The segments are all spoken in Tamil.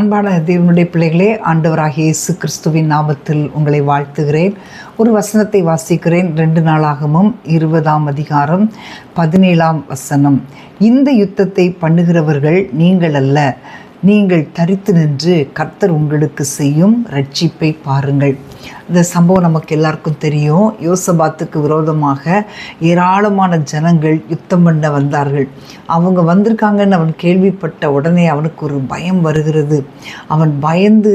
அன்பான தேவனுடைய பிள்ளைகளே, ஆண்டவராகிய இயேசு கிறிஸ்துவின் நாமத்தில் உங்களை வாழ்த்துகிறேன். ஒரு வசனத்தை வாசிக்கிறேன். 2 நாளாகமம் 20ஆம் அதிகாரம் 17ஆம் வசனம். இந்த யுத்தத்தை பண்ணுகிறவர்கள் நீங்கள் அல்ல, நீங்கள் தரித்து நின்று கர்த்தர் உங்களுக்கு செய்யும் ரட்சிப்பை பாருங்கள். இந்த சம்பவம் நமக்கு எல்லாருக்கும் தெரியும். யோசபாத்துக்கு விரோதமாக ஏராளமான ஜனங்கள் யுத்தம் பண்ண வந்தார்கள். அவங்க வந்திருக்காங்கன்னு அவன் கேள்விப்பட்ட உடனே அவனுக்கு ஒரு பயம் வருகிறது. அவன் பயந்து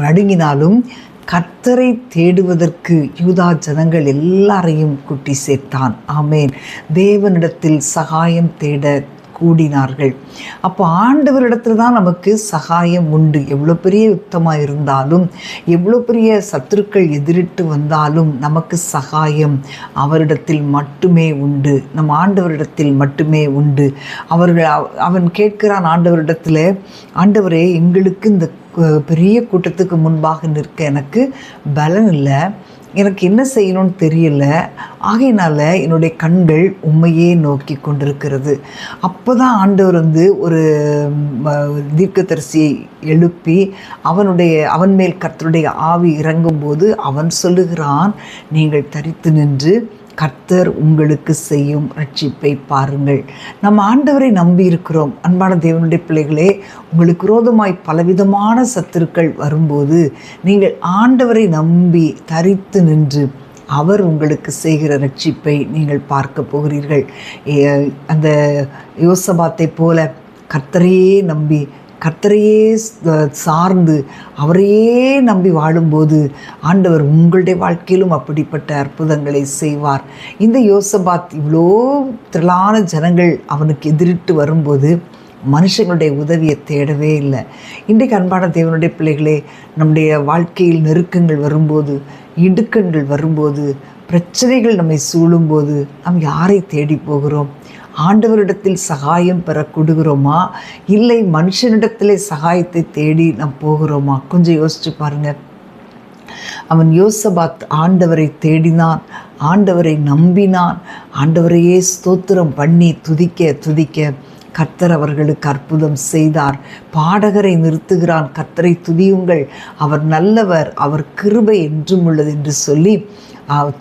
நடுங்கினாலும் கர்த்தரை தேடுவதற்கு யூதா ஜனங்கள் எல்லாரையும் கூட்டி சேர்த்தான். ஆமேன். தேவனிடத்தில் சகாயம் தேட கூடினார்கள். அப்போ ஆண்டவரிடத்துல தான் நமக்கு சகாயம் உண்டு. எவ்வளோ பெரிய யுத்தமாக இருந்தாலும், எவ்வளோ பெரிய சத்துருக்கள் எதிரிட்டு வந்தாலும் நமக்கு சகாயம் அவரிடத்தில் மட்டுமே உண்டு. நம் ஆண்டவரிடத்தில் மட்டுமே உண்டு. அவன் கேட்கிறான் ஆண்டவரிடத்தில், ஆண்டவரே, எங்களுக்கு இந்த பெரிய கூட்டத்துக்கு முன்பாக நிற்க எனக்கு பலன் இல்லை, எனக்கு என்ன செய்யணும்னு தெரியல, ஆகையினால என்னுடைய கண்கள் உண்மையே நோக்கி கொண்டிருக்கிறது. அப்போ தான் ஆண்டவர் ஒரு தீர்க்கதரிசியை எழுப்பி அவன் மேல் கர்த்தருடைய ஆவி இறங்கும்போது அவன் சொல்லுகிறான், நீங்கள் தரித்து நின்று கர்த்தர் உங்களுக்கு செய்யும் ரட்சிப்பை பாருங்கள். நம்ம ஆண்டவரை நம்பி இருக்கிறோம். அன்பான தேவனுடைய பிள்ளைகளே, உங்களுக்கு விரோதமாய் பலவிதமான சத்துருக்கள் வரும்போது நீங்கள் ஆண்டவரை நம்பி தரித்து நின்று அவர் உங்களுக்கு செய்கிற ரட்சிப்பை நீங்கள் பார்க்க போகிறீர்கள். அந்த யோசபாத்தை போல கர்த்தரையே நம்பி, கர்த்தரையே சார்ந்து, அவரையே நம்பி வாழும்போது ஆண்டவர் உங்களுடைய வாழ்க்கையிலும் அப்படிப்பட்ட அற்புதங்களை செய்வார். இந்த யோசபாத் இவ்வளோ திரளான ஜனங்கள் அவனுக்கு எதிரிட்டு வரும்போது மனுஷங்களுடைய உதவியை தேடவே இல்லை. இன்றைக்கு அன்பான தேவனுடைய பிள்ளைகளே, நம்முடைய வாழ்க்கையில் நெருக்கங்கள் வரும்போது, இடுக்கண்கள் வரும்போது, பிரச்சனைகள் நம்மை சூழும்போது நாம் யாரை தேடி போகிறோம்? ஆண்டவரிடத்தில் சகாயம் பெற கொடுக்கிறோமா, இல்லை மனுஷனிடத்திலே சகாயத்தை தேடி நாம் போகிறோமா? கொஞ்சம் யோசிச்சு பாருங்கள். அவன் யோசபாத் ஆண்டவரை தேடினான், ஆண்டவரை நம்பினான், ஆண்டவரையே ஸ்தோத்திரம் பண்ணி துதிக்க கர்த்தர் அவர்களுக்கு அற்புதம் செய்தார். பாடகரை நிறுத்துகிறான், கர்த்தரை துதியுங்கள், அவர் நல்லவர், அவர் கிருபை என்றும் உள்ளது என்று சொல்லி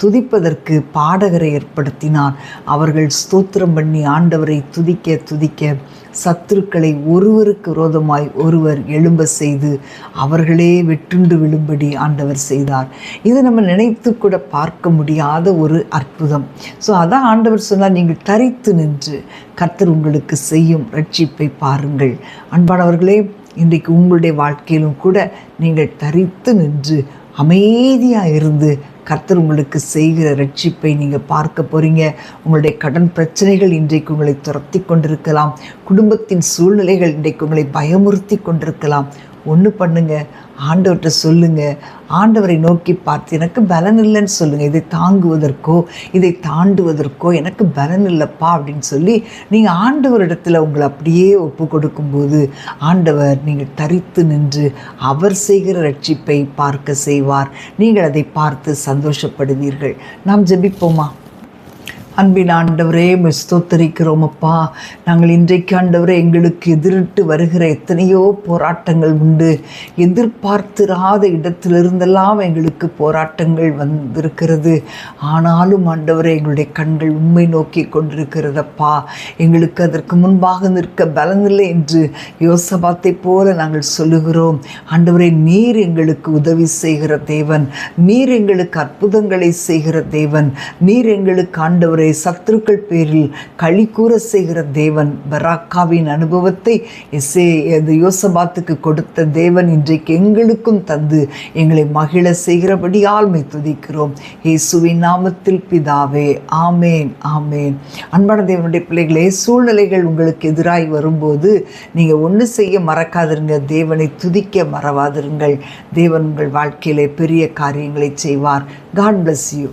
துதிப்பதற்கு பாடகரை ஏற்படுத்தினான். அவர்கள் ஸ்தோத்திரம் பண்ணி ஆண்டவரை துதிக்க சத்துருக்களை ஒருவருக்கு விரோதமாய் ஒருவர் எழும்ப செய்து அவர்களே வெட்டுண்டு விழும்படி ஆண்டவர் செய்தார். இது நம்ம நினைத்து கூட பார்க்க முடியாத ஒரு அற்புதம். ஸோ அதான் ஆண்டவர் சொன்னார், நீங்கள் தரித்து நின்று கர்த்தர் உங்களுக்கு செய்யும் ரட்சிப்பை பாருங்கள். அன்பானவர்களே, இன்றைக்கு உங்களுடைய வாழ்க்கையிலும் கூட நீங்கள் தரித்து நின்று அமைதியாக இருந்து கர்த்தர் உங்களுக்கு செய்கிற ரட்சிப்பை நீங்கள் பார்க்க போகிறீங்க. உங்களுடைய கடன் பிரச்சனைகள் இன்றைக்கு உங்களை துரத்தி கொண்டிருக்கலாம். குடும்பத்தின் சூழ்நிலைகள் இன்றைக்கு உங்களை பயமுறுத்தி கொண்டிருக்கலாம். ஒன்று பண்ணுங்க, ஆண்டவர்கிட்ட சொல்லுங்கள். ஆண்டவரை நோக்கி பார்த்து, எனக்கு பலன் இல்லைன்னு சொல்லுங்கள். இதை தாங்குவதற்கோ இதை தாண்டுவதற்கோ எனக்கு பலன் இல்லைப்பா அப்படின்னு சொல்லி நீங்கள் ஆண்டவரிடத்தில் உங்களை அப்படியே ஒப்பு கொடுக்கும்போது ஆண்டவர் நீங்கள் தரித்து நின்று அவர் செய்கிற ரட்சிப்பை பார்க்க செய்வார். நீங்கள் அதை பார்த்து சந்தோஷப்படுவீர்கள். நாம் ஜெபிப்போமா? அன்பின் ஆண்டவரே, ஸ்தோத்தரிக்கிறோம் அப்பா. நாங்கள் இன்றைக்கு ஆண்டவரே, எங்களுக்கு எதிரிட்டு வருகிற எத்தனையோ போராட்டங்கள் உண்டு. எதிர்பார்த்திராத இடத்திலிருந்தெல்லாம் எங்களுக்கு போராட்டங்கள் வந்திருக்கிறது. ஆனாலும் ஆண்டவரே, எங்களுடைய கண்கள் உண்மை நோக்கி கொண்டிருக்கிறதப்பா. எங்களுக்கு அதற்கு முன்பாக நிற்க பலனில்லை என்று யோசபாத்தை போல நாங்கள் சொல்லுகிறோம். ஆண்டவரே, நீர் எங்களுக்கு உதவி செய்கிற தேவன், நீர் எங்களுக்கு அற்புதங்களை செய்கிற தேவன், நீர் எங்களுக்கு ஆண்டவரே சத்துருக்கள் பேரில் களி கூற செய்கிற தேவன். பராக்காவின் அனுபவத்தை யோசபாத்துக்கு கொடுத்த தேவன் இன்றைக்கு எங்களுக்கும் தந்து எங்களை மகிழ செய்கிறபடியால் மை துதிக்கிறோம். இயேசுவின் நாமத்தில் பிதாவே, ஆமேன், ஆமேன். அன்பான தேவனுடைய பிள்ளைகளே, சூழ்நிலைகள் உங்களுக்கு எதிராய் வரும்போது நீங்கள் ஒன்று செய்ய மறக்காதிருங்க, தேவனை துதிக்க மறவாதிருங்கள். தேவன் உங்கள் வாழ்க்கையிலே பெரிய காரியங்களை செய்வார். God bless you.